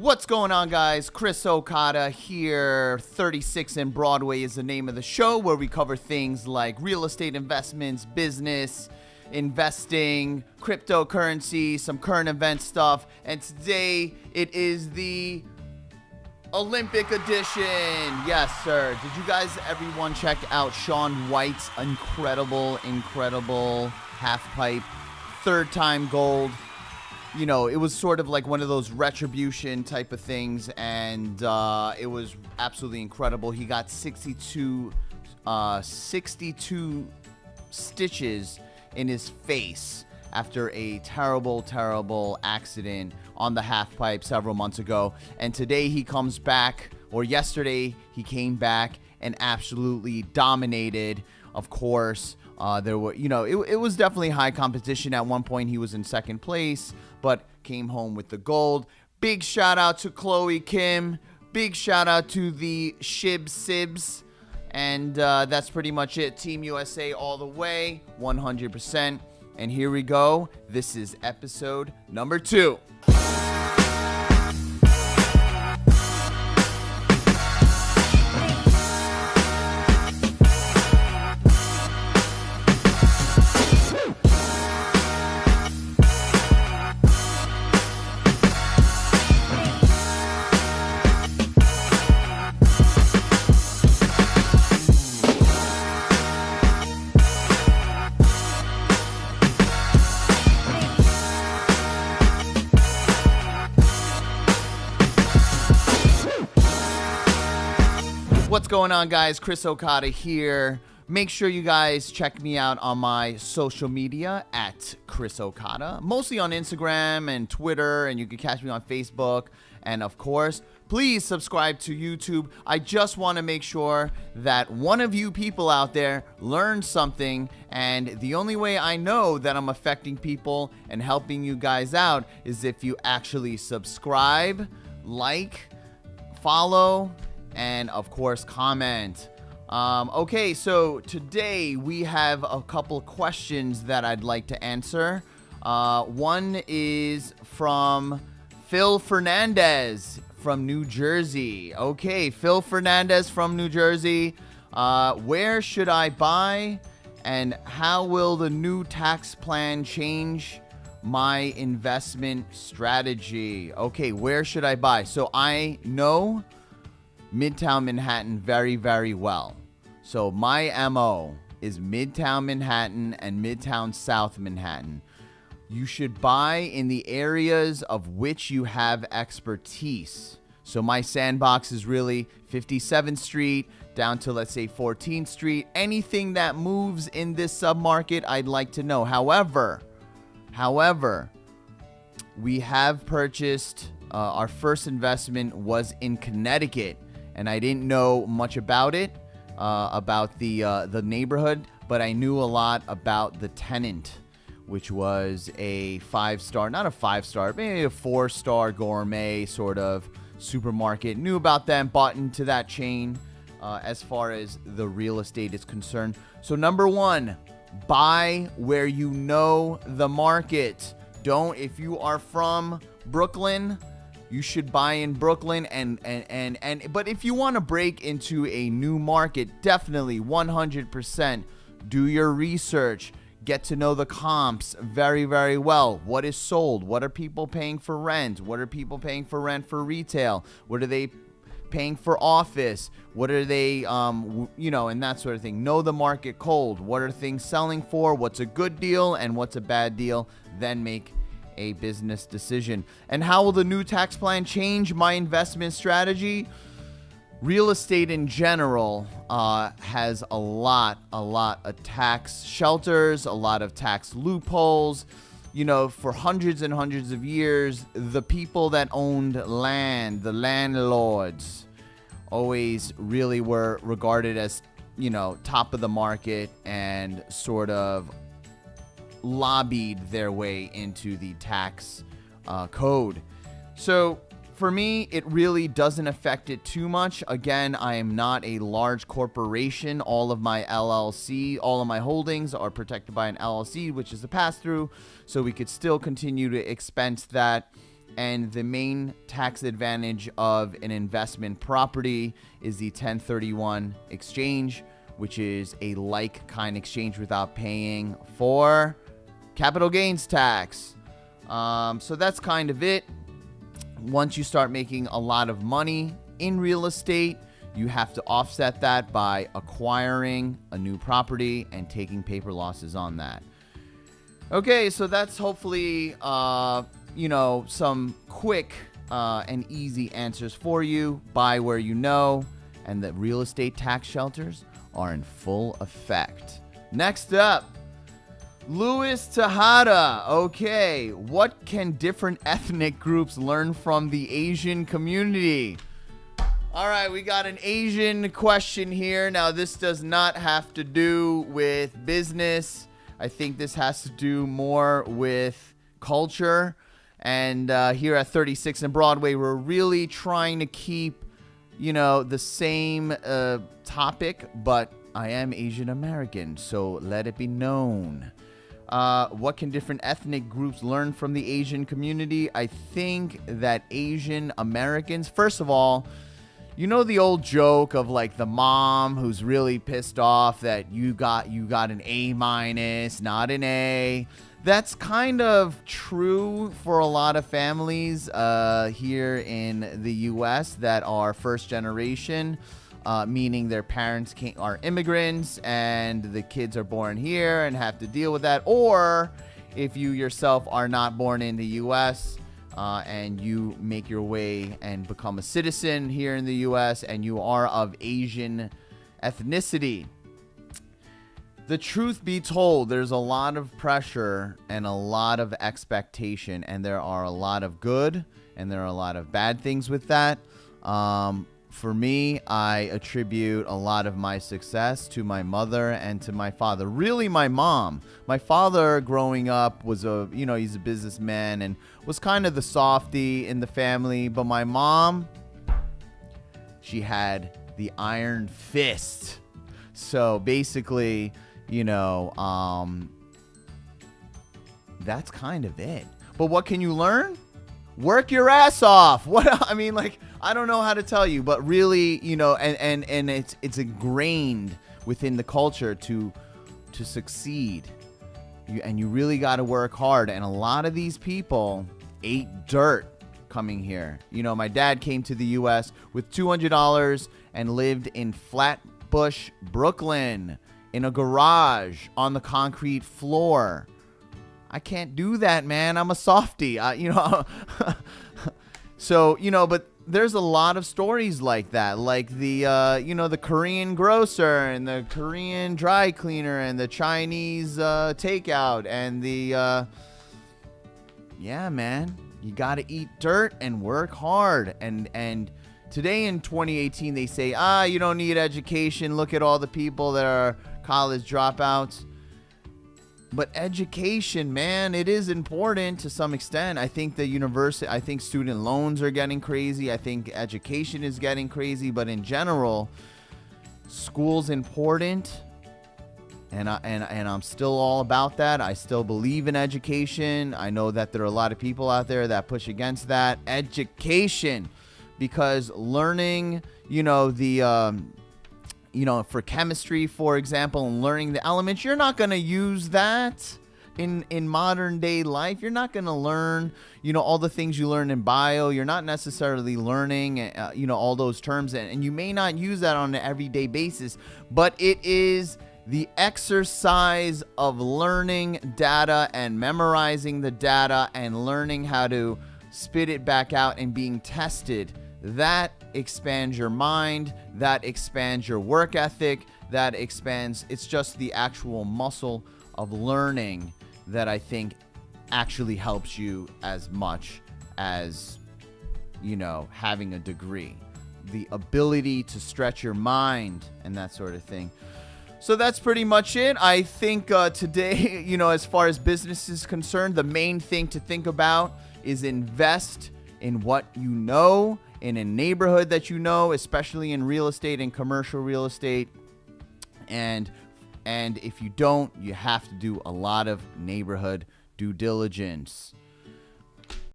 What's going on, guys? Chris Okada here. 36th and Broadway is the name of the show, where we cover things like real estate investments, business, investing, cryptocurrency, some current event stuff. And today it is the Olympic edition. Yes, sir. Did you guys, everyone, check out Shaun White's incredible half pipe, third time gold? You know, it was sort of like one of those retribution type of things, and it was absolutely incredible. He got 62 stitches in his face after a terrible accident on the half pipe several months ago. And today he comes back, or yesterday he came back and absolutely dominated. Of course, there were, it was definitely high competition. At one point he was in second place, but came home with the gold. Big shout out to Chloe Kim. Big shout out to the Sibs. And that's pretty much it. Team USA all the way, 100%. And here we go. This is episode number 2. What's going on, guys? Chris Okada here. Make sure you guys check me out on my social media at Chris Okada, mostly on Instagram and Twitter, and you can catch me on Facebook. And of course, please subscribe to YouTube. I just want to make sure that one of you people out there learns something, and the only way I know that I'm affecting people and helping you guys out is if you actually subscribe, like, follow, and of course comment. Okay, so today we have a couple questions that I'd like to answer. One is from Phil Fernandez from New Jersey. Okay, Phil Fernandez from New Jersey. Where should I buy, and how will the new tax plan change my investment strategy? Okay, where should I buy? So I know Midtown Manhattan very well. So my MO is Midtown Manhattan and Midtown South Manhattan. You should buy in the areas of which you have expertise. So my sandbox is really 57th Street down to, let's say, 14th Street. Anything that moves in this submarket, I'd like to know. However, we have purchased, our first investment was in Connecticut, and I didn't know much about it, about the neighborhood, but I knew a lot about the tenant, which was a 5-star, not a 5-star, maybe a 4-star gourmet sort of supermarket. Knew about them, bought into that chain as far as the real estate is concerned. So number 1, buy where you know the market. Don't, if you are from Brooklyn, you should buy in Brooklyn, but if you want to break into a new market, definitely 100% do your research. Get to know the comps very well. What is sold? What are people paying for rent? What are people paying for rent for retail? What are they paying for office? What are they, and that sort of thing. Know the market cold. What are things selling for? What's a good deal and what's a bad deal? Then make a business decision. And how will the new tax plan change my investment strategy? Real estate in general has a lot of tax shelters, a lot of tax loopholes. For hundreds and hundreds of years, the people that owned land, the landlords, always really were regarded as, top of the market and sort of lobbied their way into the tax code. So for me, it really doesn't affect it too much. Again, I am not a large corporation. All of my holdings are protected by an LLC, which is a pass-through, so we could still continue to expense that And the main tax advantage of an investment property is the 1031 exchange, which is a like kind exchange without paying for capital gains tax. So that's kind of it. Once you start making a lot of money in real estate, you have to offset that by acquiring a new property and taking paper losses on that. Okay, so that's hopefully, some quick and easy answers for you. Buy where you know, and the real estate tax shelters are in full effect. Next up, Luis Tejada. Okay, what can different ethnic groups learn from the Asian community? All right, we got an Asian question here. Now, this does not have to do with business. I think this has to do more with culture. And here at 36th and Broadway, we're really trying to keep, the same topic, but I am Asian American, so let it be known. What can different ethnic groups learn from the Asian community? I think that Asian Americans, first of all, the old joke of like the mom who's really pissed off that you got an A-, not an A. That's kind of true for a lot of families here in the U.S. that are first generation, meaning their parents are immigrants and the kids are born here and have to deal with that. Or if you yourself are not born in the U.S., and you make your way and become a citizen here in the U.S. and you are of Asian ethnicity. The truth be told, there's a lot of pressure and a lot of expectation, and there are a lot of good and there are a lot of bad things with that. For me, I attribute a lot of my success to my mother and to my father. Really, my mom. My father, growing up, was he's a businessman and was kind of the softy in the family. But my mom, she had the iron fist. So basically, that's kind of it. But what can you learn? Work your ass off. I don't know how to tell you, but really, and it's ingrained within the culture to succeed. You really got to work hard. And a lot of these people ate dirt coming here. My dad came to the U.S. with $200 and lived in Flatbush, Brooklyn, in a garage on the concrete floor. I can't do that, man. I'm a softie. So, but there's a lot of stories like that, like the Korean grocer and the Korean dry cleaner and the Chinese takeout and man, you got to eat dirt and work hard. And today in 2018, they say, you don't need education. Look at all the people that are college dropouts. But education, man, it is important to some extent. I think I think student loans are getting crazy. I think education is getting crazy. But in general, school's important. And I'm still all about that. I still believe in education. I know that there are a lot of people out there that push against that. Education. Because learning, for chemistry, for example, and learning the elements, you're not going to use that in modern day life. You're not going to learn, all the things you learn in bio. You're not necessarily learning, all those terms. And you may not use that on an everyday basis, but it is the exercise of learning data and memorizing the data and learning how to spit it back out and being tested. That expands your mind, that expands your work ethic, it's just the actual muscle of learning that I think actually helps you as much as, having a degree. The ability to stretch your mind and that sort of thing. So that's pretty much it. I think today, as far as business is concerned, the main thing to think about is invest in what you know, in a neighborhood that especially in real estate and commercial real estate. And if you don't, you have to do a lot of neighborhood due diligence.